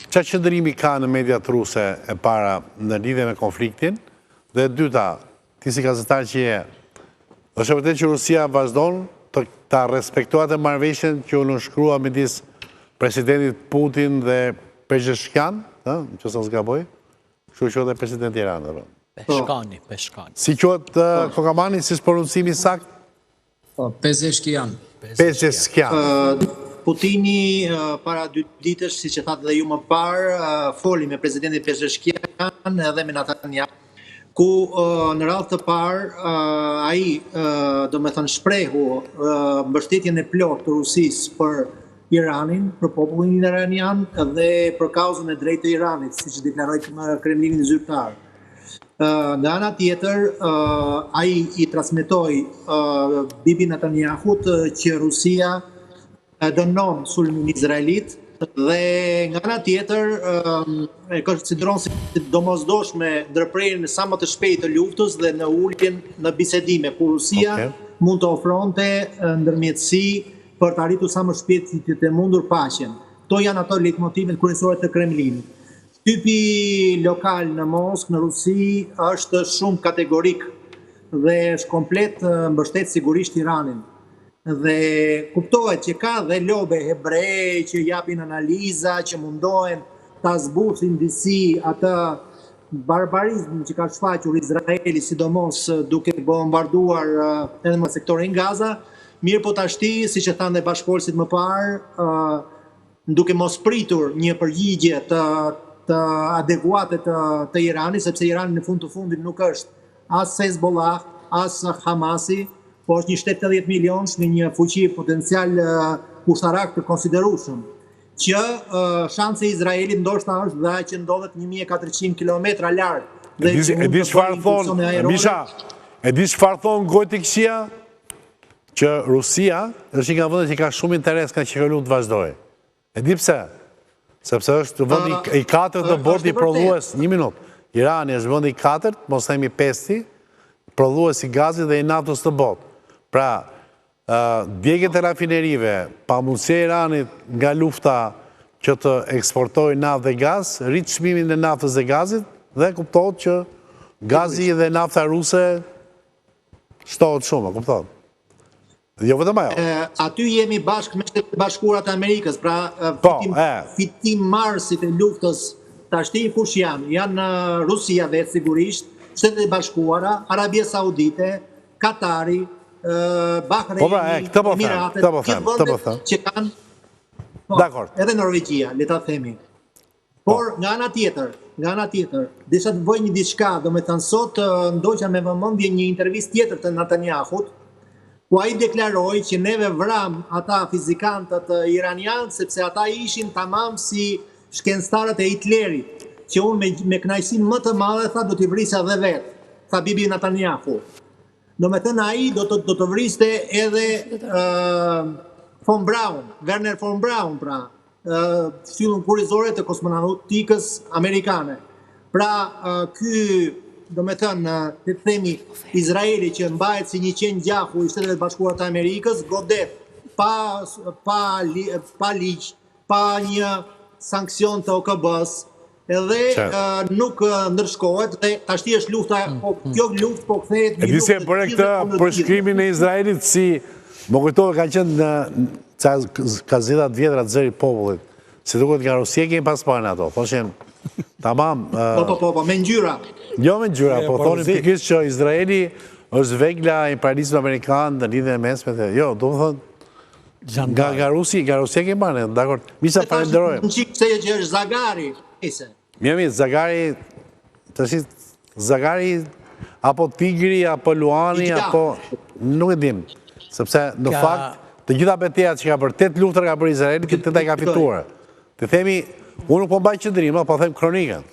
Qa qëndërimi ka në mediat ruse e para në lidhje me konfliktin, dhe dyta, ti si gazetar që je, është e vërtet që Rusia vazhdon të respektuat e marrëveshjen që u nënshkrua midis presidentit Putin dhe Pezeshkian, që sa zgaboj, kështu që dhe presidenti Iran. Peshkani. Si quhet Kokamani, si pronuncimi sakt? Pezeshkian. Putini para 2 ditësh, si që thatë dhe ju më parë, foli me presidentin Pezeshkian edhe me Netanyahu, ku në radhë të parë ai do me thënë shprehu mbështetjen e plotë të Rusisë për Iranin, për popullin iranian dhe për kauzën e drejtë të Iranit, siç deklaroi Kremlini zyrtar. Nga ana tjetër, ai i transmetoi Bibi Netanyahut që Rusia dënon sulmin izraelit dhe nga ana tjetër e konsideron si domosdoshme ndërprerjen sa më të shpejtë të luftës dhe në uljen në bisedime ku Rusia mund të ofronte ndërmjetësi për të arritur sa më shpejt të mundur paqen. Kto janë ato leitmotivet kryesore të Kremlinit. Shtypi lokal në Moskë, në Rusi, është shumë kategorik dhe është komplet mbështet sigurisht Iranin. Dhe kuptohet që ka dhe lobe hebrej që japin analiza, që mundohen ta zbusin disi atë barbarizmin që ka shfaqur Izraeli, sidomos duke bombarduar edhe në sektorin Gaza, mirë po tashti, si që thanë dhe bashkëfolësit më parë, duke mos pritur një përgjigje të adekuate të Iranit, sepse Irani në fund të fundit nuk është as Hezbollah, as Hamasi, po është një shtet 80 milionësh me një fuqi potencial ushtarak të konsiderueshëm, që shanse e Izraelit ndoshta është dhe që ndodhet 1400 kilometra larg. E di çfarë thon Misha? E di çfarë thon Gojti Këshia? Që Rusia është një nga vendet që ka shumë interes ka që të vazhdojë. E di pse? Sepse është vendi i 4 të botës prodhues, një minutë. Irani është vendi i 4, mos themi 5, prodhues i gazit dhe i naftës të botë. Pra, djegjet e rafinerive, pamundësia e Iranit nga lufta që të eksportojë naftë dhe gaz, rrit çmimin e naftës dhe gazit dhe kuptohet që gazi dhe nafta ruse shtohet shumë, kuptohet. Jo vetëm ajo. Aty jemi bashkë me Shtetet e Bashkuara të Amerikës, pra fitim marrësit e luftës tashti kush janë? Janë Rusia vetë sigurisht, Shtetet e Bashkuara, Arabia Saudite, Katari, Bahreini, Emiratet, gjithë vendet që kanë, edhe Norvegjia, le ta themi. Por nga ana tjetër, desha të bëj një diçka, do me thënë sot ndoqja me vëmendje një intervistë tjetër të Netanyahut, ku ai deklaroi që neve vram ata fizikantët iranianë sepse ata ishin tamam si shkencëtarët e Hitlerit, që unë me kënaqësinë më të madhe tha do t'i vrisja dhe vetë, tha Bibi Netanyahu. Do me thënë ai do të vriste edhe von Braun, Werner von Braun, pra, shtyllën kurrizore të kosmonautikës amerikane. Pra, ky do me thënë, të themi, Izraeli që mbahet si një qenë gjaku i Shtetet e Bashkuara të Amerikës, godet pa ligj, pa një sankcion të OKB-s, edhe nuk ndërshkohet dhe tashti është lufta, kjo luftë po kthehet një luftë. E di se për këtë përshkrimin e Izraelit si më kujtove ka qenë në gazetat vjetra të zëri popullit, si duket nga Rusia kemi pas parë ato, thoshin tamam. Po, me ngjyra. Jo me ngjyra, po thonin pikërisht që Izraeli është vegla e imperializmit amerikan në lidhje me mesme. Jo, do të thonë nga Rusia kemi marrë, dakor. Misa falenderoj. Në çik se që është Zagari, ise. Mirë, Zagari apo Tigri apo Luani apo nuk e dim, sepse në fakt të gjitha betejat që ka bërë 8 luftra ka bërë Izraeli, 8 ka fituar. Të themi, unë nuk po mbaj qëndrim, po them kronikën.